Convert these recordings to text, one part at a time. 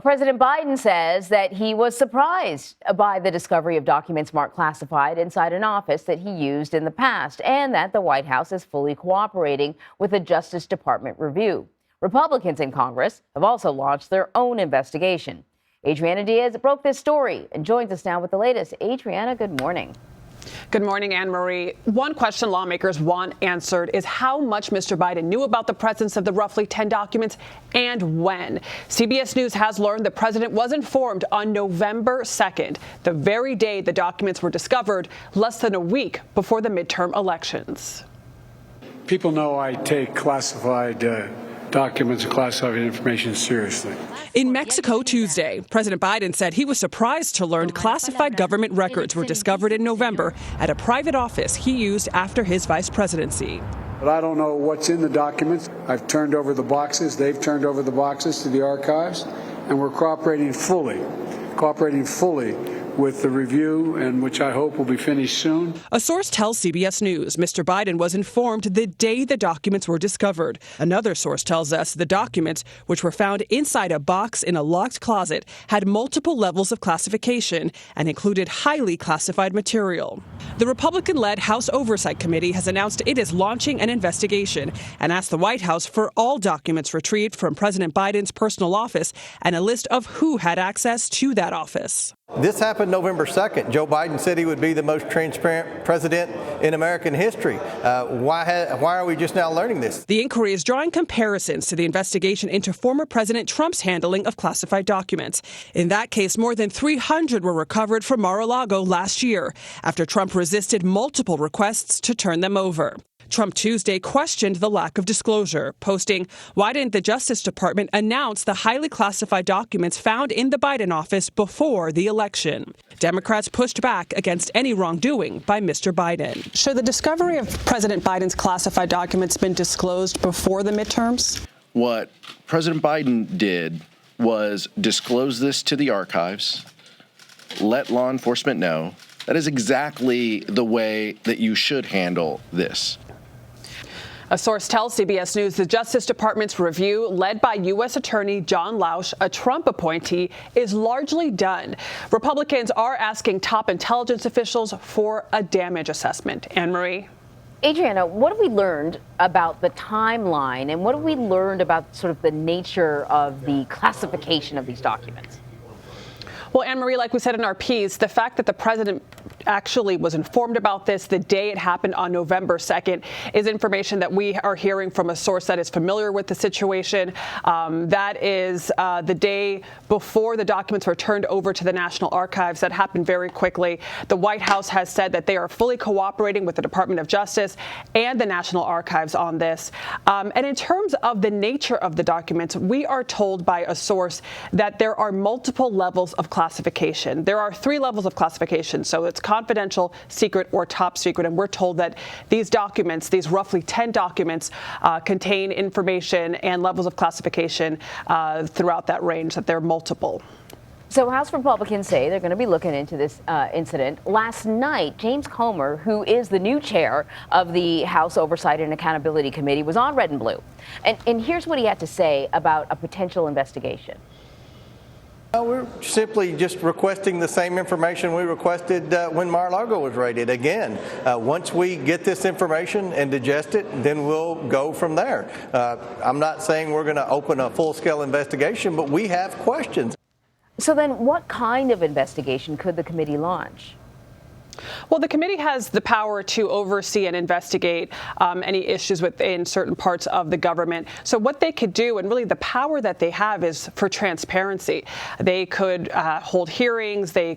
President Biden says that he was surprised by the discovery of documents marked classified inside an office that he used in the past, and that the White House is fully cooperating with a Justice Department review. Republicans in Congress have also launched their own investigation. Adriana Diaz broke this story and joins us now with the latest. Adriana, good morning. Good morning, Anne-Marie. One question lawmakers want answered is how much Mr. Biden knew about the presence of the roughly 10 documents and when. CBS News has learned the president was informed on November 2nd, the very day the documents were discovered, less than a week before the midterm elections. People know I take classified documents and classified information seriously. In Mexico Tuesday, President Biden said he was surprised to learn classified government records were discovered in November at a private office he used after his vice presidency. But I don't know what's in the documents. I've turned over the boxes. They've turned over the boxes to the archives, and we're cooperating fully with the review, and which I hope will be finished soon. A source tells CBS News Mr. Biden was informed the day the documents were discovered. Another source tells us the documents, which were found inside a box in a locked closet, had multiple levels of classification and included highly classified material. The Republican-led House Oversight Committee has announced it is launching an investigation and asked the White House for all documents retrieved from President Biden's personal office and a list of who had access to that office. This happened November 2nd. Joe Biden said he would be the most transparent president in American history. Why are we just now learning this? The inquiry is drawing comparisons to the investigation into former President Trump's handling of classified documents. In that case, more than 300 were recovered from Mar-a-Lago last year after Trump resisted multiple requests to turn them over. Trump Tuesday questioned the lack of disclosure, posting, "Why didn't the Justice Department announce the highly classified documents found in the Biden office before the election?" Democrats pushed back against any wrongdoing by Mr. Biden. Should the discovery of President Biden's classified documents been disclosed before the midterms? What President Biden did was disclose this to the archives, let law enforcement know. That is exactly the way that you should handle this. A source tells CBS News the Justice Department's review, led by U.S. Attorney John Lausch, a Trump appointee, is largely done. Republicans are asking top intelligence officials for a damage assessment. Anne-Marie? Adriana, what have we learned about the timeline, and what have we learned about sort of the nature of the classification of these documents? Well, Anne-Marie, like we said in our piece, the fact that the president actually was informed about this the day it happened on November 2nd is information that we are hearing from a source that is familiar with the situation. That is the day before the documents were turned over to the National Archives. That happened very quickly. The White House has said that they are fully cooperating with the Department of Justice and the National Archives on this. And in terms of the nature of the documents, we are told by a source that there are multiple levels of classification. There are 3 levels of classification. So it's confidential, secret, or top secret. And we're told that these documents, these roughly 10 documents, contain information and levels of classification throughout that range, that they're multiple. So House Republicans say they're going to be looking into this incident. Last night, James Comer, who is the new chair of the House Oversight and Accountability Committee, was on Red and Blue. And here's what he had to say about a potential investigation. We're simply just requesting the same information we requested when Mar-a-Lago was raided. Again, once we get this information and digest it, then we'll go from there. I'm not saying we're going to open a full-scale investigation, but we have questions. So then what kind of investigation could the committee launch? Well, the committee has the power to oversee and investigate any issues within certain parts of the government. So what they could do, and really the power that they have, is for transparency. They could hold hearings. They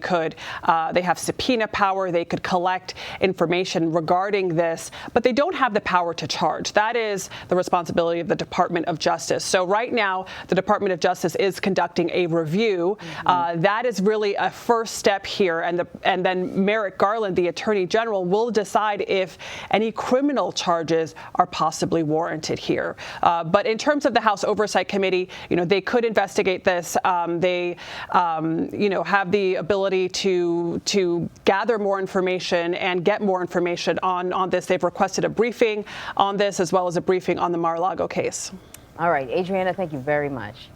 have subpoena power. They could collect information regarding this, but they don't have the power to charge. That is the responsibility of the Department of Justice. So right now, the Department of Justice is conducting a review. That is really a first step here, and then Merrick Garland, the Attorney General, will decide if any criminal charges are possibly warranted here. But in terms of the House Oversight Committee, they could investigate this. They, have the ability to gather more information and get more information on this. They've requested a briefing on this, as well as a briefing on the Mar-a-Lago case. All right, Adriana, thank you very much.